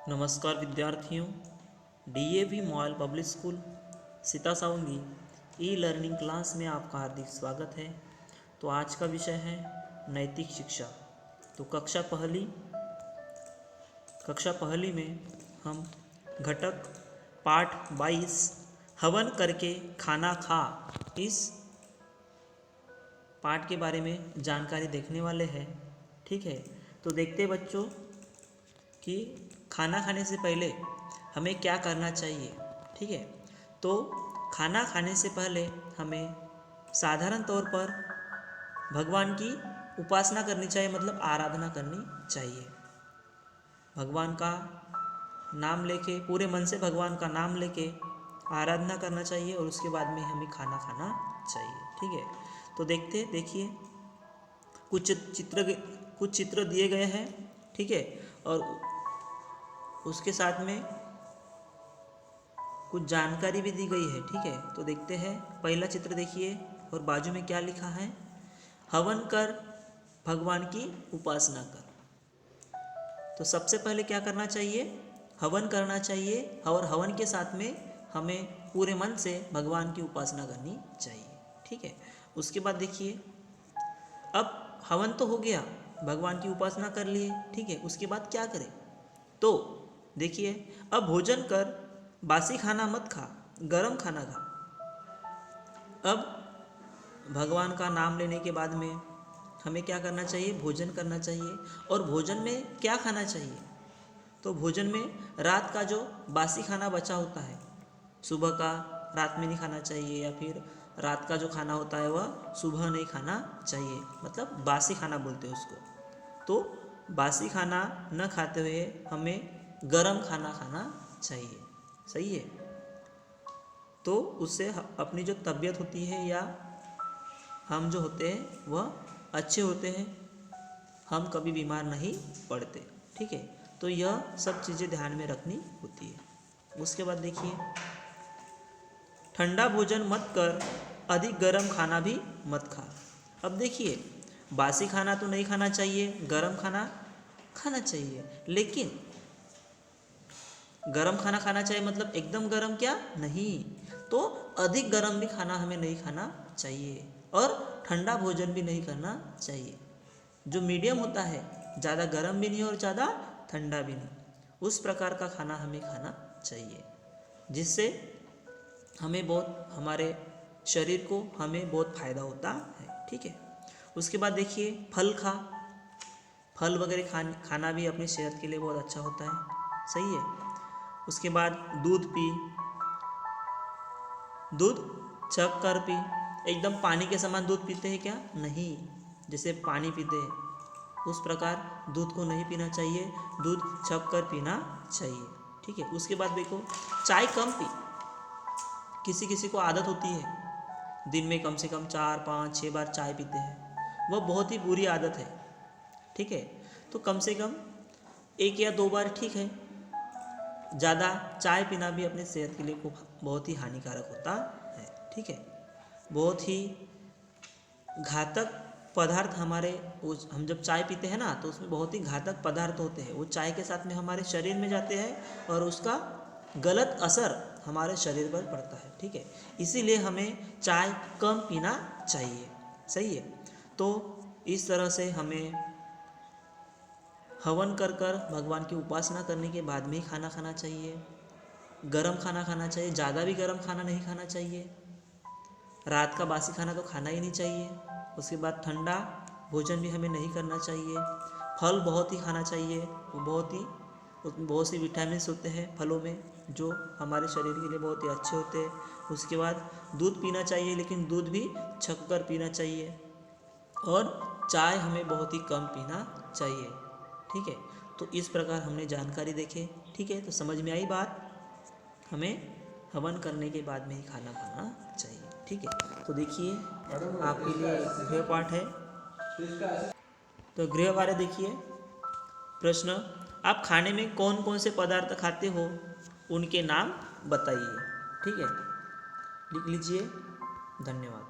नमस्कार विद्यार्थियों, DAV model public school Sitasaungi e learning class में आपका हार्दिक स्वागत है। तो आज का विषय है नैतिक शिक्षा। तो कक्षा पहली में हम घटक पाठ 22 हवन करके खाना खा इस पाठ के बारे में जानकारी देखने वाले हैं। ठीक है, तो देखते हैं बच्चों कि खाना खाने से पहले हमें क्या करना चाहिए। ठीक है, तो खाना खाने से पहले हमें साधारण तौर पर भगवान की उपासना करनी चाहिए, मतलब आराधना करनी चाहिए। भगवान का नाम लेके, पूरे मन से भगवान का नाम लेके आराधना करना चाहिए और उसके बाद में हमें खाना खाना चाहिए। ठीक है, तो देखिए कुछ चित्र दिए गए हैं। ठीक है, और उसके साथ में कुछ जानकारी भी दी गई है। ठीक है, तो देखते हैं। पहला चित्र देखिए और बाजू में क्या लिखा है, हवन कर भगवान की उपासना कर। तो सबसे पहले क्या करना चाहिए, हवन करना चाहिए और हवन के साथ में हमें पूरे मन से भगवान की उपासना करनी चाहिए। ठीक है, उसके बाद देखिए, अब हवन तो हो गया, भगवान की उपासना कर लिए। ठीक है, उसके बाद क्या करें, तो देखिए, अब भोजन कर, बासी खाना मत खा, गरम खाना खा। अब भगवान का नाम लेने के बाद में हमें क्या करना चाहिए, भोजन करना चाहिए। और भोजन में क्या खाना चाहिए, तो भोजन में रात का जो बासी खाना बचा होता है, सुबह का रात में नहीं खाना चाहिए, या फिर रात का जो खाना होता है वह सुबह नहीं खाना चाहिए, मतलब बासी खाना बोलते हैं उसको। तो बासी खाना न खाते हुए हमें गरम खाना खाना चाहिए। सही है, तो उससे अपनी जो तबीयत होती है या हम जो होते हैं वह अच्छे होते हैं, हम कभी बीमार नहीं पड़ते। ठीक है, तो यह सब चीज़ें ध्यान में रखनी होती है। उसके बाद देखिए, ठंडा भोजन मत कर, अधिक गर्म खाना भी मत खा। अब देखिए, बासी खाना तो नहीं खाना चाहिए, गरम खाना खाना चाहिए, लेकिन गरम खाना खाना चाहिए मतलब एकदम गरम क्या नहीं, तो अधिक गरम भी खाना हमें नहीं खाना चाहिए और ठंडा भोजन भी नहीं करना चाहिए। जो मीडियम होता है, ज़्यादा गरम भी नहीं और ज़्यादा ठंडा भी नहीं, उस प्रकार का खाना हमें खाना चाहिए, जिससे हमें हमारे शरीर को हमें बहुत फ़ायदा होता है। ठीक है, उसके बाद देखिए, फल वगैरह खाना भी अपनी सेहत के लिए बहुत अच्छा होता है। सही है, उसके बाद दूध छक कर पी। एकदम पानी के समान दूध पीते हैं क्या, नहीं, जैसे पानी पीते हैं उस प्रकार दूध को नहीं पीना चाहिए, दूध छक कर पीना चाहिए। ठीक है, उसके बाद देखो, चाय कम पी। किसी किसी को आदत होती है दिन में कम से कम 4, 5, 6 बार चाय पीते हैं, वह बहुत ही बुरी आदत है। ठीक है, तो कम से कम 1 या 2 बार ठीक है। ज़्यादा चाय पीना भी अपने सेहत के लिए बहुत ही हानिकारक होता है। ठीक है, बहुत ही घातक पदार्थ हम जब चाय पीते हैं ना, तो उसमें बहुत ही घातक पदार्थ होते हैं, वो चाय के साथ में हमारे शरीर में जाते हैं और उसका गलत असर हमारे शरीर पर पड़ता है। ठीक है, इसीलिए हमें चाय कम पीना चाहिए। सही है, तो इस तरह से हमें हवन कर भगवान की उपासना करने के बाद में ही खाना खाना चाहिए। गरम खाना खाना चाहिए, ज़्यादा भी गरम खाना नहीं खाना चाहिए। रात का बासी खाना तो खाना ही नहीं चाहिए। उसके बाद ठंडा भोजन भी हमें नहीं करना चाहिए। फल बहुत ही खाना चाहिए, वो उसमें बहुत सी विटामिन्स होते हैं फलों में, जो हमारे शरीर के लिए बहुत ही अच्छे होते हैं। उसके बाद दूध पीना चाहिए, लेकिन दूध भी छक कर पीना चाहिए, और चाय हमें बहुत ही कम पीना चाहिए। ठीक है, तो इस प्रकार हमने जानकारी देखे। ठीक है, तो समझ में आई बात, हमें हवन करने के बाद में ही खाना खाना चाहिए। ठीक है, तो देखिए, आपके लिए गृह पाठ है, तो गृह वाले देखिए प्रश्न, आप खाने में कौन कौन से पदार्थ खाते हो, उनके नाम बताइए। ठीक है, लिख लीजिए। धन्यवाद।